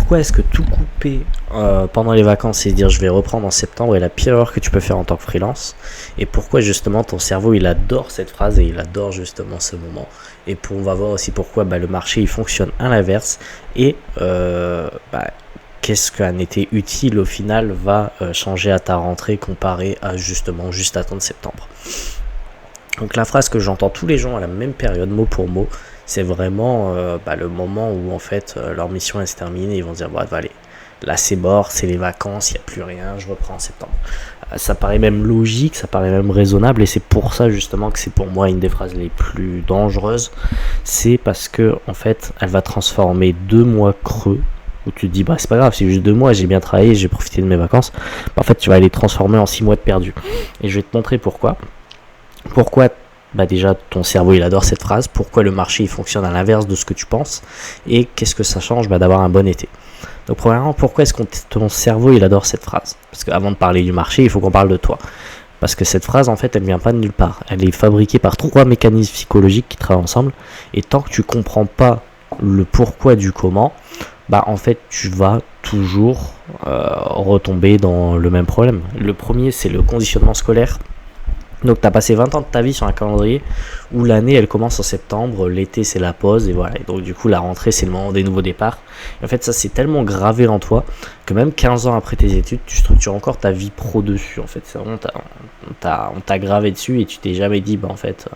pourquoi est-ce que tout couper pendant les vacances et se dire je vais reprendre en septembre est la pire erreur que tu peux faire en tant que freelance, et pourquoi justement ton cerveau il adore cette phrase et il adore justement ce moment, et on va voir aussi pourquoi le marché il fonctionne à l'inverse, et qu'est-ce qu'un été utile au final va changer à ta rentrée comparé à justement juste attendre septembre. Donc la phrase que j'entends tous les gens à la même période, mot pour mot, c'est vraiment le moment où en fait leur mission est se termine et ils vont se dire allez, là c'est mort, c'est les vacances, il n'y a plus rien, je reprends en septembre. Ça paraît même logique, ça paraît même raisonnable, et c'est pour ça justement que c'est pour moi une des phrases les plus dangereuses. C'est parce que en fait elle va transformer 2 mois creux où tu te dis c'est pas grave, c'est juste 2 mois, j'ai bien travaillé, j'ai profité de mes vacances. En fait tu vas les transformer en 6 mois de perdu, et je vais te montrer pourquoi déjà ton cerveau il adore cette phrase, pourquoi le marché il fonctionne à l'inverse de ce que tu penses, et qu'est-ce que ça change d'avoir un bon été. Donc premièrement, pourquoi est-ce que ton cerveau il adore cette phrase? Parce qu'avant de parler du marché, il faut qu'on parle de toi. Parce que cette phrase en fait elle vient pas de nulle part, elle est fabriquée par 3 mécanismes psychologiques qui travaillent ensemble, et tant que tu comprends pas le pourquoi du comment, en fait tu vas toujours retomber dans le même problème. Le premier, c'est le conditionnement scolaire. Donc tu as passé 20 ans de ta vie sur un calendrier où l'année elle commence en septembre, l'été c'est la pause, et voilà. Et donc du coup la rentrée c'est le moment des nouveaux départs. Et en fait ça c'est tellement gravé en toi que même 15 ans après tes études, tu structures encore ta vie pro dessus. En fait c'est vraiment on t'a gravé dessus, et tu t'es jamais dit en fait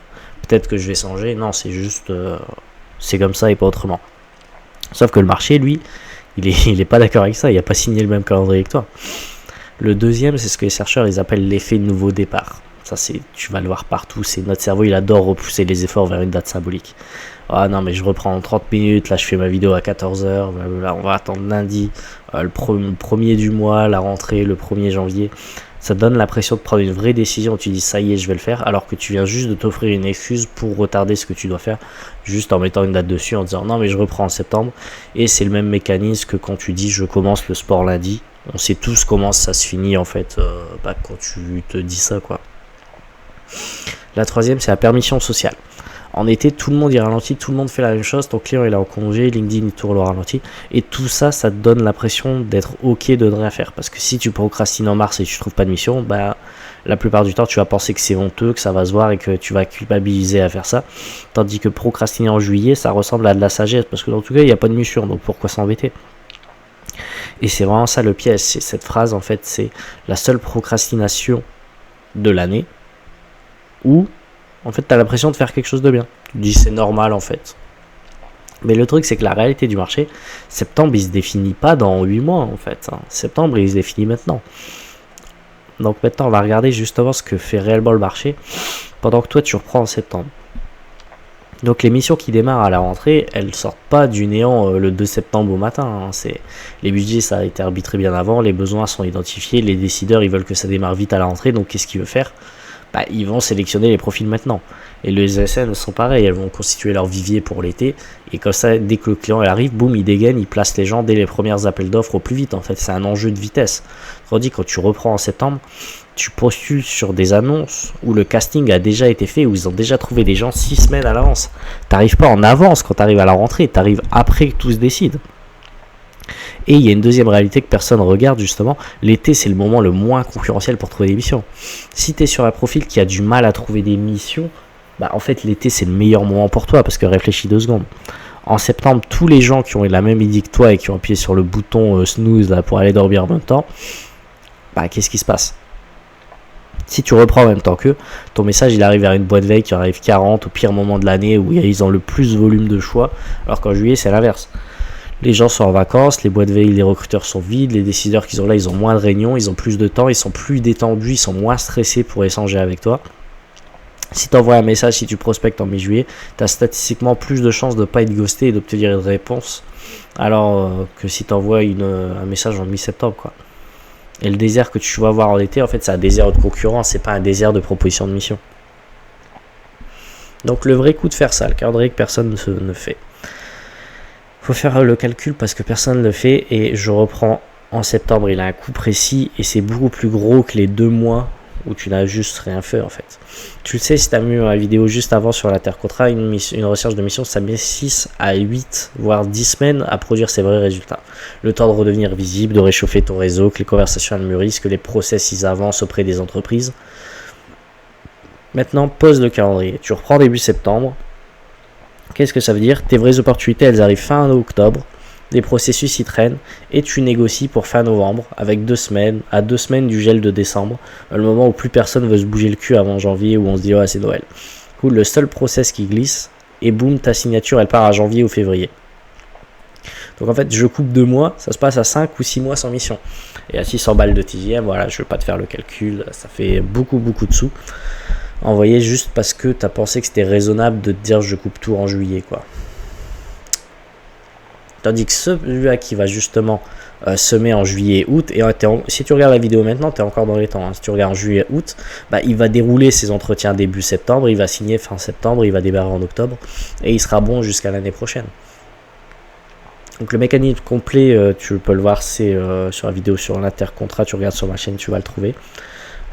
peut-être que je vais changer. Non, c'est juste c'est comme ça et pas autrement. Sauf que le marché lui il est pas d'accord avec ça, il a pas signé le même calendrier que toi. Le deuxième, c'est ce que les chercheurs ils appellent l'effet nouveau départ. Ça, tu vas le voir partout, c'est notre cerveau il adore repousser les efforts vers une date symbolique. Ah non mais je reprends en 30 minutes, là je fais ma vidéo à 14h, on va attendre lundi, le premier du mois, la rentrée, le 1er janvier. Ça te donne l'impression de prendre une vraie décision, tu dis ça y est je vais le faire, alors que tu viens juste de t'offrir une excuse pour retarder ce que tu dois faire, juste en mettant une date dessus, en disant non mais je reprends en septembre. Et c'est le même mécanisme que quand tu dis je commence le sport lundi. On sait tous comment ça se finit en fait quand tu te dis ça quoi. La troisième, c'est la permission sociale. En été, tout le monde y ralentit, tout le monde fait la même chose, ton client il est en congé, LinkedIn il tourne le ralenti, et tout ça, ça te donne l'impression d'être ok de ne rien faire. Parce que si tu procrastines en mars et tu trouves pas de mission, la plupart du temps tu vas penser que c'est honteux, que ça va se voir et que tu vas culpabiliser à faire ça. Tandis que procrastiner en juillet, ça ressemble à de la sagesse, parce que dans tout cas il n'y a pas de mission, donc pourquoi s'embêter? Et c'est vraiment ça le piège, c'est cette phrase en fait, c'est la seule procrastination de l'année où en fait tu as l'impression de faire quelque chose de bien. Tu te dis c'est normal en fait. Mais le truc c'est que la réalité du marché, septembre il se définit pas dans 8 mois en fait. Septembre il se définit maintenant. Donc maintenant on va regarder justement ce que fait réellement le marché pendant que toi tu reprends en septembre. Donc les missions qui démarrent à la rentrée, elles sortent pas du néant le 2 septembre au matin. Les budgets ça a été arbitré bien avant, les besoins sont identifiés, les décideurs ils veulent que ça démarre vite à la rentrée, donc qu'est-ce qu'il veut faire? Ils vont sélectionner les profils maintenant. Et les ESN sont pareils, elles vont constituer leur vivier pour l'été, et comme ça, dès que le client arrive, boum, il dégaine, il place les gens dès les premières appels d'offres au plus vite. En fait, c'est un enjeu de vitesse. Tandis quand tu reprends en septembre, tu postules sur des annonces où le casting a déjà été fait, où ils ont déjà trouvé des gens 6 semaines à l'avance. T'arrives pas en avance quand t'arrives à la rentrée, t'arrives après que tout se décide. Et il y a une deuxième réalité que personne regarde justement, l'été c'est le moment le moins concurrentiel pour trouver des missions. Si tu es sur un profil qui a du mal à trouver des missions, en fait l'été c'est le meilleur moment pour toi, parce que réfléchis 2 secondes. En septembre, tous les gens qui ont eu la même idée que toi et qui ont appuyé sur le bouton snooze là, pour aller dormir en même temps, qu'est-ce qui se passe? Si tu reprends en même temps qu'eux, ton message il arrive vers une boîte veille qui arrive 40 au pire moment de l'année où ils ont le plus de volume de choix, alors qu'en juillet c'est l'inverse. Les gens sont en vacances, les boîtes veille, les recruteurs sont vides, les décideurs qui sont là, ils ont moins de réunions, ils ont plus de temps, ils sont plus détendus, ils sont moins stressés pour échanger avec toi. Si tu envoies un message, si tu prospectes en mi-juillet, tu as statistiquement plus de chances de ne pas être ghosté et d'obtenir une réponse, alors que si tu envoies un message en mi-septembre, quoi. Et le désert que tu vas voir en été, en fait, c'est un désert de concurrence, c'est pas un désert de proposition de mission. Donc le vrai coup de faire ça, le calendrier que personne ne fait. Faut faire le calcul parce que personne ne le fait, et je reprends en septembre, il a un coût précis et c'est beaucoup plus gros que les 2 mois où tu n'as juste rien fait en fait. Tu le sais si tu as vu ma vidéo juste avant sur l'intercontrat, une recherche de mission, ça met 6 à 8 voire 10 semaines à produire ses vrais résultats. Le temps de redevenir visible, de réchauffer ton réseau, que les conversations elles mûrissent, que les process ils avancent auprès des entreprises. Maintenant, pose le calendrier. Tu reprends début septembre. Qu'est-ce que ça veut dire? Tes vraies opportunités, elles arrivent fin octobre. Les processus y traînent et tu négocies pour fin novembre avec 2 semaines, à 2 semaines du gel de décembre, le moment où plus personne veut se bouger le cul avant janvier, où on se dit ouais c'est Noël. Cool, le seul process qui glisse et boum, ta signature elle part à janvier ou février. Donc en fait je coupe 2 mois, ça se passe à 5 ou 6 mois sans mission. Et à 600 balles de TJM, voilà, je ne veux pas te faire le calcul, ça fait beaucoup de sous. Envoyé juste parce que tu as pensé que c'était raisonnable de te dire je coupe tout en juillet quoi. Tandis que celui-là qui va justement semer en juillet-août, et si tu regardes la vidéo maintenant, tu es encore dans les temps, hein. Si tu regardes en juillet-août, bah, il va dérouler ses entretiens début septembre, il va signer fin septembre, il va démarrer en octobre, et il sera bon jusqu'à l'année prochaine. Donc le mécanisme complet, tu peux le voir, c'est sur la vidéo sur l'intercontrat, tu regardes sur ma chaîne, tu vas le trouver.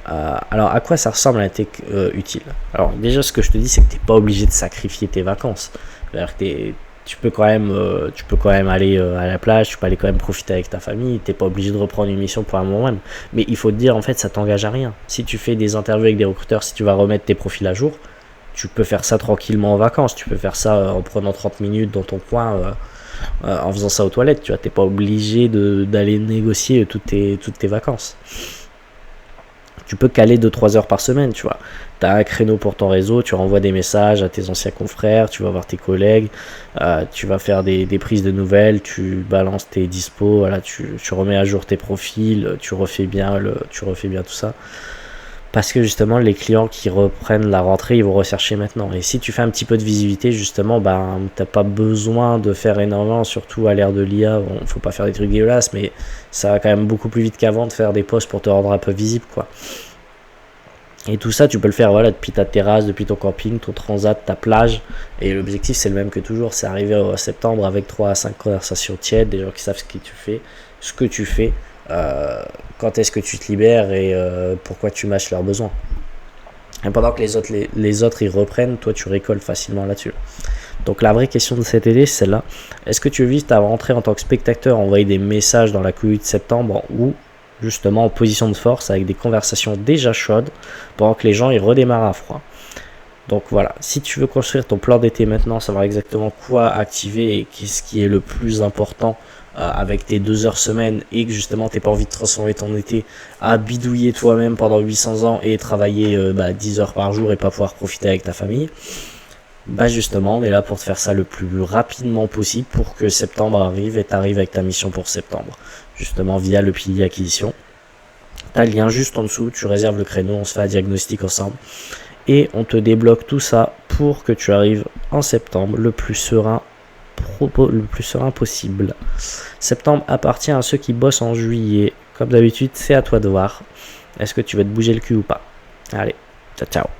Alors à quoi ça ressemble un tech utile? Alors déjà ce que je te dis, c'est que tu n'es pas obligé de sacrifier tes vacances. C'est-à-dire que tu peux quand même aller à la plage, tu peux aller quand même profiter avec ta famille, tu n'es pas obligé de reprendre une mission pour un moment même. Mais il faut te dire, en fait, ça t'engage à rien. Si tu fais des interviews avec des recruteurs, si tu vas remettre tes profils à jour, tu peux faire ça tranquillement en vacances. Tu peux faire ça en prenant 30 minutes dans ton coin, en faisant ça aux toilettes. Tu vois, t'es pas obligé d'aller négocier toutes tes vacances. Tu peux caler 2-3 heures par semaine, tu vois. Tu as un créneau pour ton réseau, tu renvoies des messages à tes anciens confrères, tu vas voir tes collègues, tu vas faire des prises de nouvelles, tu balances tes dispos, voilà, tu remets à jour tes profils, tu refais bien tout ça. Parce que justement, les clients qui reprennent la rentrée, ils vont rechercher maintenant. Et si tu fais un petit peu de visibilité, justement, ben, tu n'as pas besoin de faire énormément, surtout à l'ère de l'IA. Bon, faut pas faire des trucs dégueulasses, mais ça va quand même beaucoup plus vite qu'avant de faire des posts pour te rendre un peu visible, quoi. Et tout ça, tu peux le faire voilà, depuis ta terrasse, depuis ton camping, ton transat, ta plage. Et l'objectif, c'est le même que toujours, c'est arriver au septembre avec 3 à 5 conversations tièdes, des gens qui savent ce que tu fais, quand est-ce que tu te libères et pourquoi tu mâches leurs besoins. Et pendant que les autres ils reprennent, toi tu récoltes facilement là-dessus. Donc la vraie question de cet été, c'est celle-là. Est-ce que tu veux vite rentrer en tant que spectateur, envoyer des messages dans la cohue de septembre ou justement en position de force avec des conversations déjà chaudes pendant que les gens ils redémarrent à froid? Donc voilà, si tu veux construire ton plan d'été maintenant, savoir exactement quoi activer et qu'est-ce qui est le plus important avec tes 2 heures semaine et que justement tu n'as pas envie de transformer ton été à bidouiller toi-même pendant 800 ans et travailler 10 heures par jour et pas pouvoir profiter avec ta famille, bah justement on est là pour te faire ça le plus rapidement possible pour que septembre arrive et tu arrives avec ta mission pour septembre, justement via le pilier acquisition. Tu as le lien juste en dessous, tu réserves le créneau, on se fait un diagnostic ensemble et on te débloque tout ça pour que tu arrives en septembre le plus serein possible. Septembre appartient à ceux qui bossent en juillet. Comme d'habitude, c'est à toi de voir. Est-ce que tu vas te bouger le cul ou pas? Allez, ciao ciao.